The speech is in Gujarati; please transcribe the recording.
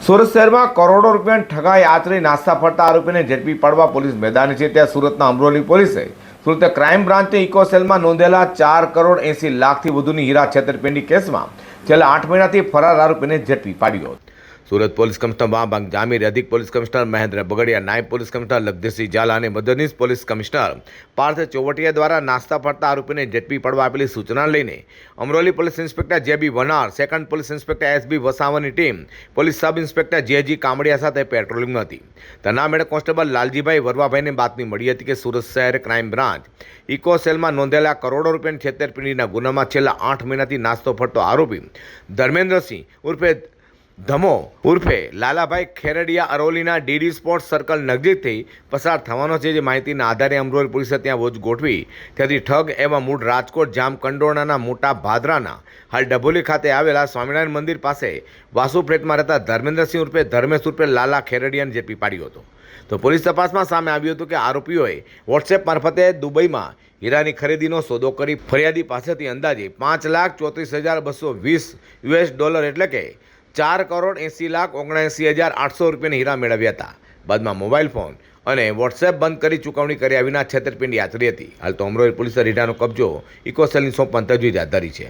સુરત શહેરમાં કરોડો રૂપિયાની ઠગાઈ આચરી નાસ્તા ફરતા આરોપીને ઝડપી પાડવા પોલીસ મેદાને છે। ત્યાં સુરતના અમરોલી પોલીસે સુરત ક્રાઇમ બ્રાન્ચની ઇકોસેલમાં નોંધેલા 4,80,00,000થી વધુની હીરા છેતરપિંડી કેસમાં છેલ્લા 8 મહિનાથી ફરાર આરોપીને ઝડપી પાડ્યો હતો। સુરત પોલીસ કમિશનર મહાબાગ જામીર, અધિક પોલીસ કમિશનર મહેન્દ્ર બગડિયા, નાયબ પોલીસ કમિશનર લગધીરસિંહ ઝાલા અને મદદનીશ પોલીસ કમિશનર પાર્થ ચોવટિયા દ્વારા નાસ્તા ફરતા આરોપીને ઝડપી પાડવા આપેલી સૂચના લઈને Amroli police inspector J B. Vanar, second police inspector S B. વસાવાની team police sub inspector J G. Kamadia સાથે પેટ્રોલિંગમાં હતી। તેના મેળે કોન્સ્ટેબલ લાલજીભાઈ વરવાભાઈને બાતમી મળી હતી કે સુરત શહેર ક્રાઇમ બ્રાન્ચ ઇકો સેલમાં નોંધેલા કરોડો રૂપિયાની છેતરપિંડીના ગુનામાં છેલ્લા 8 મહિનાથી નાસ્તો ફરતો આરોપી ધર્મેન્દ્રસિંહ ઉર્ફે ધમો ઉર્ફે Lalabhai Kheradiya અરોલીના DD sports circle નજીકથી પસાર થવાનો છે। જે માહિતીના આધારે અમરોલી પોલીસે ત્યાં વોચ ગોઠવી ત્યાંથી ઠગ એવા મૂળ રાજકોટ જામકંડોરણાના મોટા ભાદરાના હાલ ડભોલી ખાતે આવેલા સ્વામિનારાયણ મંદિર પાસે વાસુ ફ્લેટમાં રહેતા ધર્મેન્દ્રસિંહ ઉર્ફે ધર્મેશ ઉર્ફે લાલા ખેરડિયાને ઝડપી પાડ્યો હતો। તો પોલીસ તપાસમાં સામે આવ્યું હતું કે આરોપીઓએ વોટ્સએપ મારફતે દુબઈમાં હીરાની ખરીદીનો સોદો કરી ફરિયાદી પાસેથી અંદાજે $5,34,220 એટલે કે $4,80,79,800 રૂપિયાની હીરા મેળવ્યા હતા। બાદમાં મોબાઈલ ફોન અને વોટ્સએપ બંધ કરી ચૂકવણી કર્યા વિના છેતરપિંડી આચરી હતી। હાલ તો અમરોલી પોલીસે રીઢાનો કબજો ઇકોસેલની સોંપવાની તજવીજ હાથ ધરી છે।